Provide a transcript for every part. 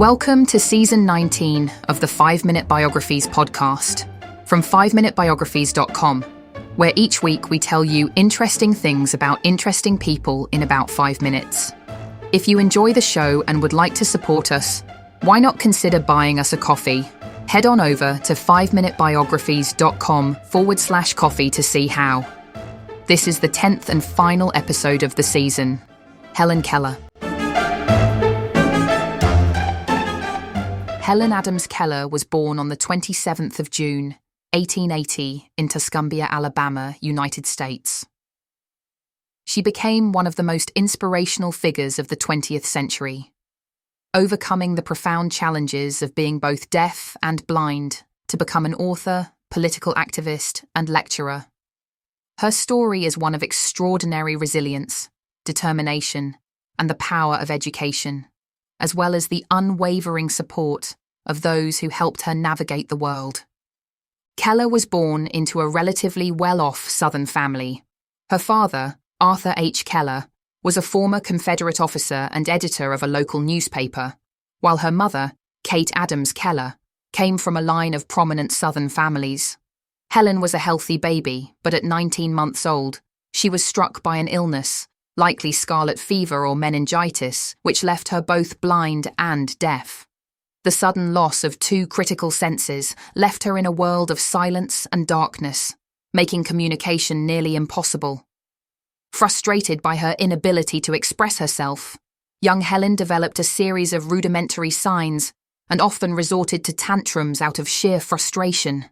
Welcome to Season 19 of the 5-Minute Biographies podcast from 5minutebiographies.com, where each week we tell you interesting things about interesting people in about 5 minutes. If you enjoy the show and would like to support us, why not consider buying us a coffee? Head on over to 5minutebiographies.com/coffee to see how. This is the 10th and final episode of the season. Helen Keller. Helen Adams Keller was born on the 27th of June, 1880, in Tuscumbia, Alabama, United States. She became one of the most inspirational figures of the 20th century, overcoming the profound challenges of being both deaf and blind to become an author, political activist, and lecturer. Her story is one of extraordinary resilience, determination, and the power of education, as well as the unwavering support of those who helped her navigate the world. Keller was born into a relatively well-off Southern family. Her father, Arthur H. Keller, was a former Confederate officer and editor of a local newspaper, while her mother, Kate Adams Keller, came from a line of prominent Southern families. Helen was a healthy baby, but at 19 months old, she was struck by an illness, likely scarlet fever or meningitis, which left her both blind and deaf. The sudden loss of two critical senses left her in a world of silence and darkness, making communication nearly impossible. Frustrated by her inability to express herself, young Helen developed a series of rudimentary signs and often resorted to tantrums out of sheer frustration.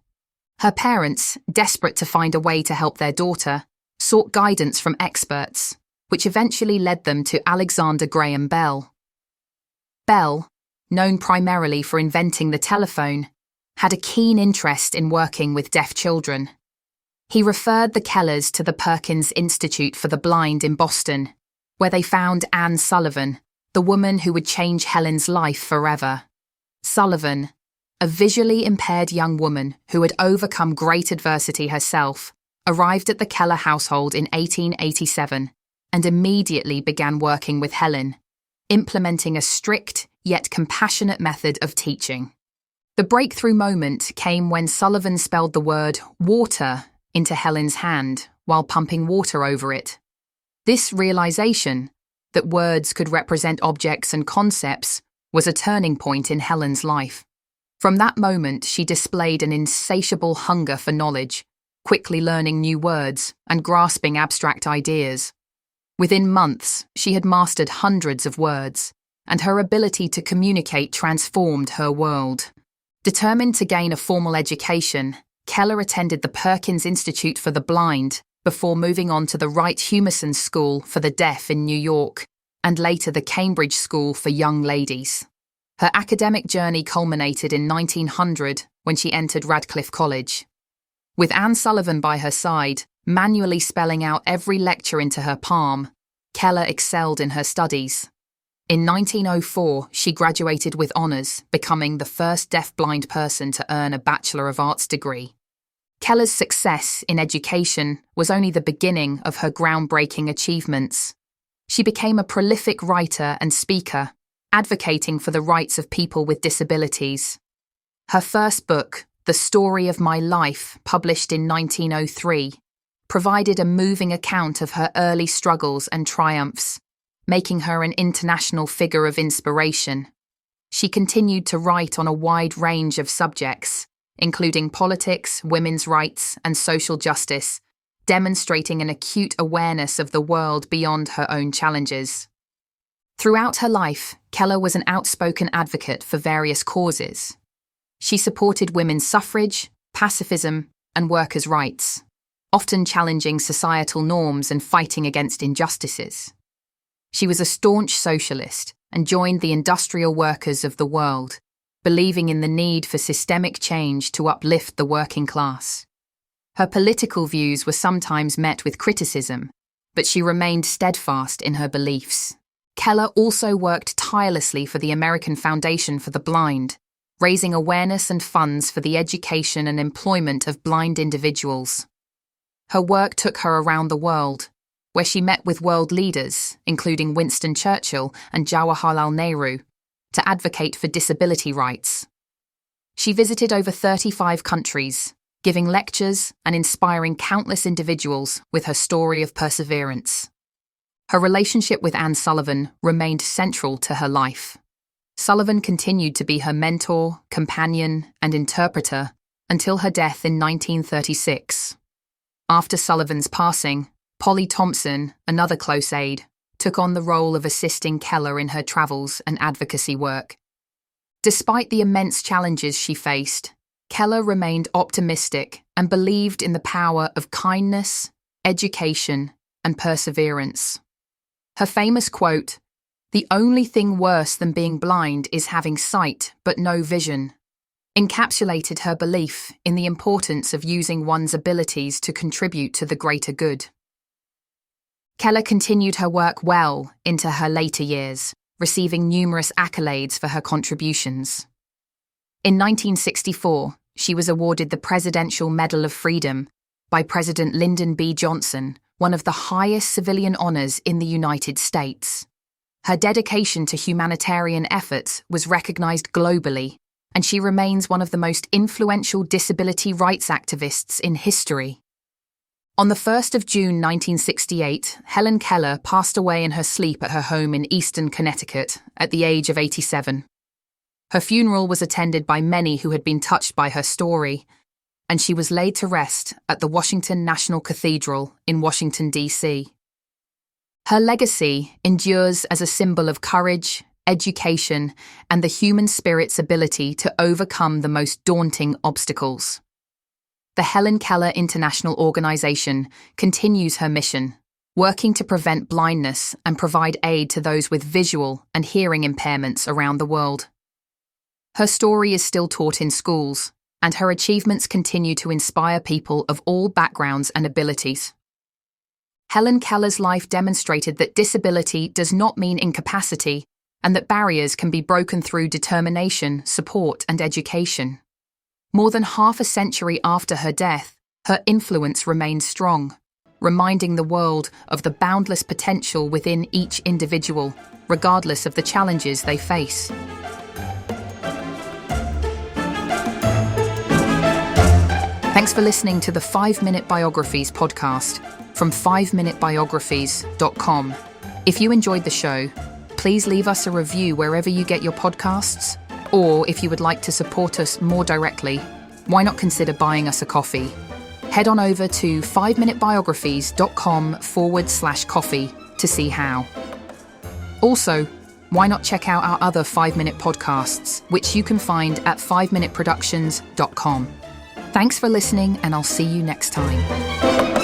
Her parents, desperate to find a way to help their daughter, sought guidance from experts, which eventually led them to Alexander Graham Bell. Bell, known primarily for inventing the telephone, had a keen interest in working with deaf children. He referred the Kellers to the Perkins Institute for the Blind in Boston, where they found Anne Sullivan, the woman who would change Helen's life forever. Sullivan, a visually impaired young woman who had overcome great adversity herself, arrived at the Keller household in 1887 and immediately began working with Helen, implementing a strict yet compassionate method of teaching. The breakthrough moment came when Sullivan spelled the word water into Helen's hand while pumping water over it. This realization, that words could represent objects and concepts, was a turning point in Helen's life. From that moment, she displayed an insatiable hunger for knowledge, quickly learning new words and grasping abstract ideas. Within months, she had mastered hundreds of words, and her ability to communicate transformed her world. Determined to gain a formal education, Keller attended the Perkins Institute for the Blind before moving on to the Wright-Humason School for the Deaf in New York, and later the Cambridge School for Young Ladies. Her academic journey culminated in 1900 when she entered Radcliffe College. With Anne Sullivan by her side, manually spelling out every lecture into her palm, Keller excelled in her studies. In 1904, she graduated with honours, becoming the first deaf-blind person to earn a Bachelor of Arts degree. Keller's success in education was only the beginning of her groundbreaking achievements. She became a prolific writer and speaker, advocating for the rights of people with disabilities. Her first book, The Story of My Life, published in 1903, provided a moving account of her early struggles and triumphs, making her an international figure of inspiration. She continued to write on a wide range of subjects, including politics, women's rights, and social justice, demonstrating an acute awareness of the world beyond her own challenges. Throughout her life, Keller was an outspoken advocate for various causes. She supported women's suffrage, pacifism, and workers' rights, often challenging societal norms and fighting against injustices. She was a staunch socialist and joined the industrial workers of the world, believing in the need for systemic change to uplift the working class. Her political views were sometimes met with criticism, but she remained steadfast in her beliefs. Keller also worked tirelessly for the American Foundation for the Blind, raising awareness and funds for the education and employment of blind individuals. Her work took her around the world, where she met with world leaders, including Winston Churchill and Jawaharlal Nehru, to advocate for disability rights. She visited over 35 countries, giving lectures and inspiring countless individuals with her story of perseverance. Her relationship with Anne Sullivan remained central to her life. Sullivan continued to be her mentor, companion, and interpreter until her death in 1936. After Sullivan's passing, Polly Thompson, another close aide, took on the role of assisting Keller in her travels and advocacy work. Despite the immense challenges she faced, Keller remained optimistic and believed in the power of kindness, education, and perseverance. Her famous quote, "The only thing worse than being blind is having sight but no vision," encapsulated her belief in the importance of using one's abilities to contribute to the greater good. Keller continued her work well into her later years, receiving numerous accolades for her contributions. In 1964, she was awarded the Presidential Medal of Freedom by President Lyndon B. Johnson, one of the highest civilian honors in the United States. Her dedication to humanitarian efforts was recognized globally, and she remains one of the most influential disability rights activists in history. On the 1st of June 1968, Helen Keller passed away in her sleep at her home in Easton, Connecticut, at the age of 87. Her funeral was attended by many who had been touched by her story, and she was laid to rest at the Washington National Cathedral in Washington, D.C. Her legacy endures as a symbol of courage, education, and the human spirit's ability to overcome the most daunting obstacles. The Helen Keller International Organization continues her mission, working to prevent blindness and provide aid to those with visual and hearing impairments around the world. Her story is still taught in schools, and her achievements continue to inspire people of all backgrounds and abilities. Helen Keller's life demonstrated that disability does not mean incapacity, and that barriers can be broken through determination, support, and education. More than half a century after her death, her influence remains strong, reminding the world of the boundless potential within each individual, regardless of the challenges they face. Thanks for listening to the 5-Minute Biographies podcast from 5minutebiographies.com. If you enjoyed the show, please leave us a review wherever you get your podcasts, or if you would like to support us more directly, why not consider buying us a coffee? Head on over to 5minutebiographies.com/coffee to see how. Also, why not check out our other 5-minute podcasts, which you can find at 5minuteproductions.com. Thanks for listening, and I'll see you next time.